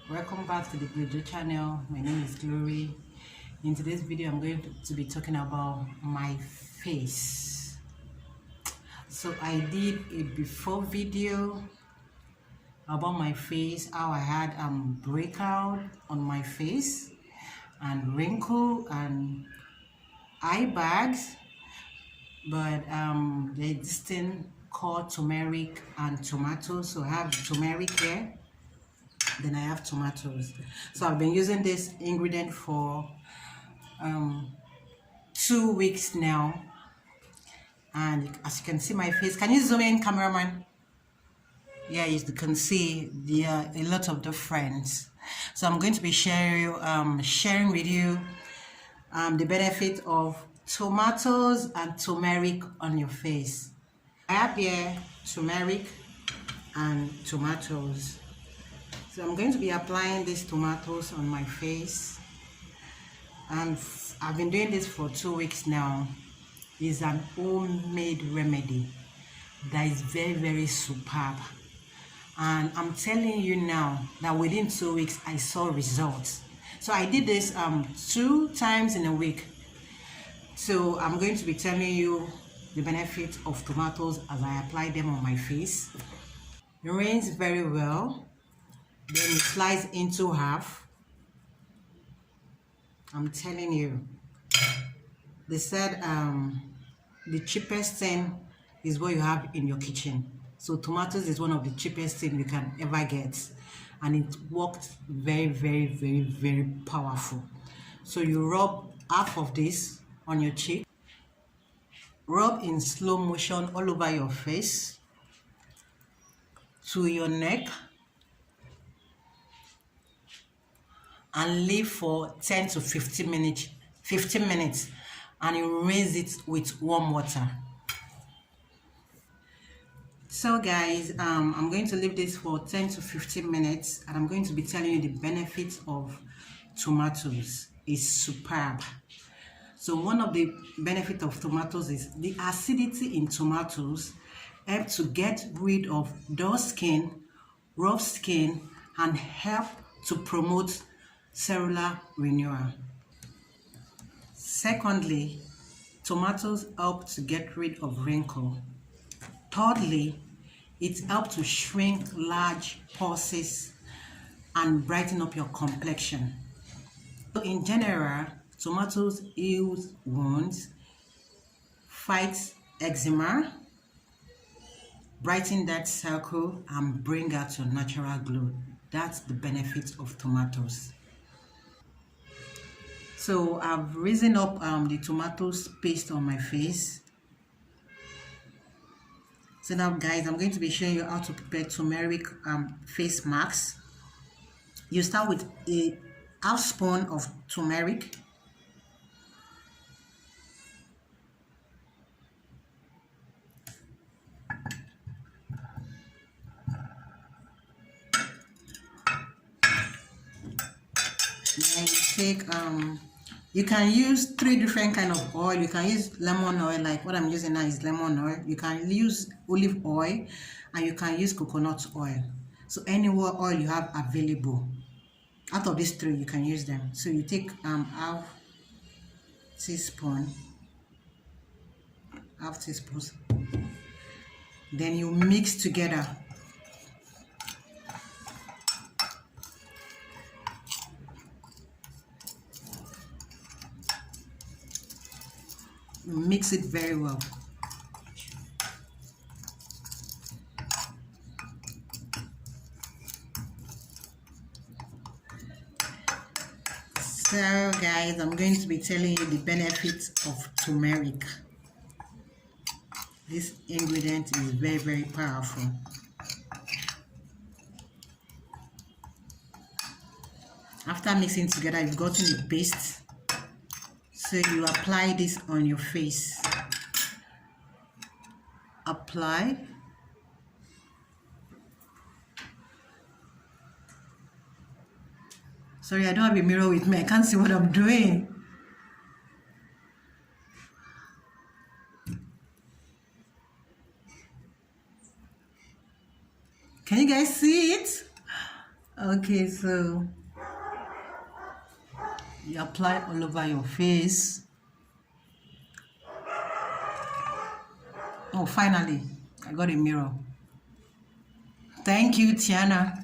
Welcome back to the Glory channel. My name is Glory. In today's video, I'm going to be talking about my face. So I did a before video about my face, how I had breakout on my face and wrinkle and eye bags, but there's this thing called turmeric and tomatoes. So I have turmeric here, then I have tomatoes. So I've been using this ingredient for 2 weeks now, and as you can see my face, can you zoom in, cameraman? Yeah, you can see there are a lot of difference. So I'm going to be sharing with you the benefit of tomatoes and turmeric on your face. I have here turmeric and tomatoes. So I'm going to be applying these tomatoes on my face, and I've been doing this for 2 weeks now. It's an homemade remedy that is very superb, and I'm telling you now that within 2 weeks I saw results. So I did this 2 times in a week. So I'm going to be telling you the benefit of tomatoes as I apply them on my face. It rinse very well, then you slice into half. I'm telling you, they said the cheapest thing is what you have in your kitchen. So tomatoes is one of the cheapest things you can ever get, and it worked very powerful. So you rub half of this on your cheek, rub in slow motion all over your face to your neck, and leave for 10 to 15 minutes, and you rinse it with warm water. So guys, I'm going to leave this for 10 to 15 minutes, and I'm going to be telling you the benefits of tomatoes. Is superb. So one of the benefits of tomatoes is the acidity in tomatoes help to get rid of dull skin, rough skin, and help to promote cellular renewal. Secondly, tomatoes help to get rid of wrinkle. Thirdly, it helps to shrink large pores and brighten up your complexion. So in general, tomatoes heal wounds, fight eczema, brighten that circle, and bring out your natural glow. That's the benefit of tomatoes. So I've risen up the tomatoes paste on my face. So now guys, I'm going to be showing you how to prepare turmeric face masks. You start with a half spoon of turmeric, then you take you can use 3 different kind of oil. You can use lemon oil, like what I'm using now is lemon oil. You can use olive oil, and you can use coconut oil. So any oil you have available, out of these 3 you can use them. So you take half teaspoon, then you mix together. Mix it very well. So guys, I'm going to be telling you the benefits of turmeric. This ingredient is very powerful. After mixing together, you've gotten the paste. So you apply this on your face. Apply. Sorry, I don't have a mirror with me. I can't see what I'm doing. Can you guys see it? Okay, so you apply all over your face. Oh, finally, I got a mirror. Thank you, Tiana.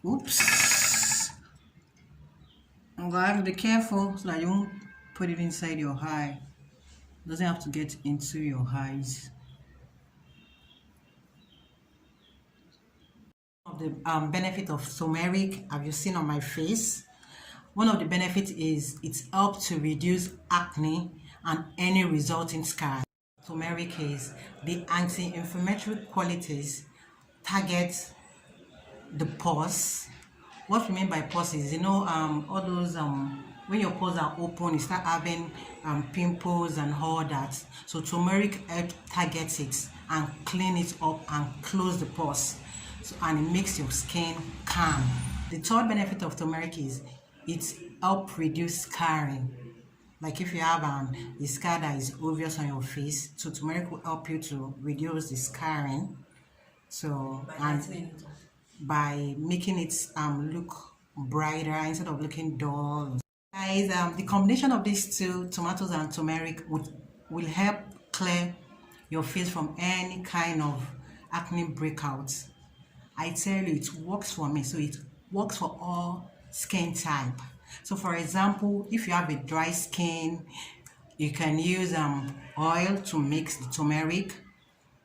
Oops. I'm gonna have to be careful so that you won't put it inside your eye. It doesn't have to get into your eyes. Of the benefit of turmeric, have you seen on my face? One of the benefits is it helps to reduce acne and any resulting scars. Turmeric is the anti-inflammatory qualities target the pores. What we mean by pores is, all those when your pores are open, you start having pimples and all that. So turmeric helps target it and clean it up and close the pores. So, and it makes your skin calm. The third benefit of turmeric is it helps reduce scarring. Like if you have a scar that is obvious on your face, so turmeric will help you to reduce the scarring. So and by making it look brighter instead of looking dull. Guys, the combination of these two, tomatoes and turmeric, will help clear your face from any kind of acne breakouts. I tell you, it works for me. So it works for all skin type. So for example, if you have a dry skin, you can use oil to mix the turmeric.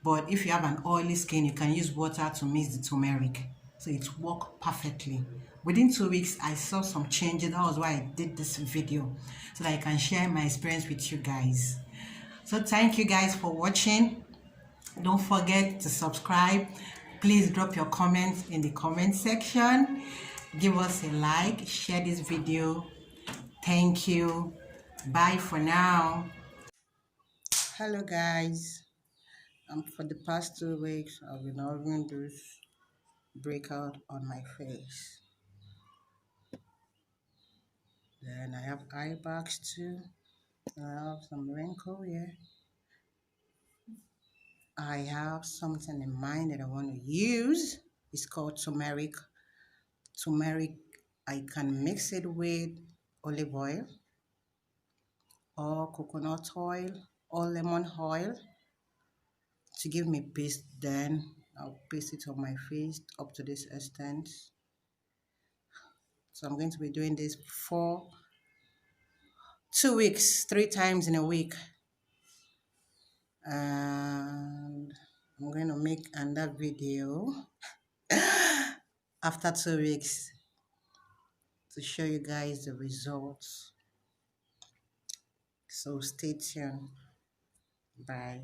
But if you have an oily skin, you can use water to mix the turmeric. So it worked perfectly. Within 2 weeks, I saw some changes. That was why I did this video, so that I can share my experience with you guys. So thank you guys for watching. Don't forget to subscribe. Please drop your comments in the comment section. Give us a like, share this video. Thank you. Bye for now. Hello guys. For the past 2 weeks, I've been having this breakout on my face. Then I have eye bags too. I have some wrinkle here. I have something in mind that I want to use. It's called turmeric. Turmeric, I can mix it with olive oil or coconut oil or lemon oil to give me paste. Then I'll paste it on my face up to this extent. So I'm going to be doing this for 2 weeks, 3 times in a week. And I'm going to make another video after 2 weeks to show you guys the results. So stay tuned. Bye.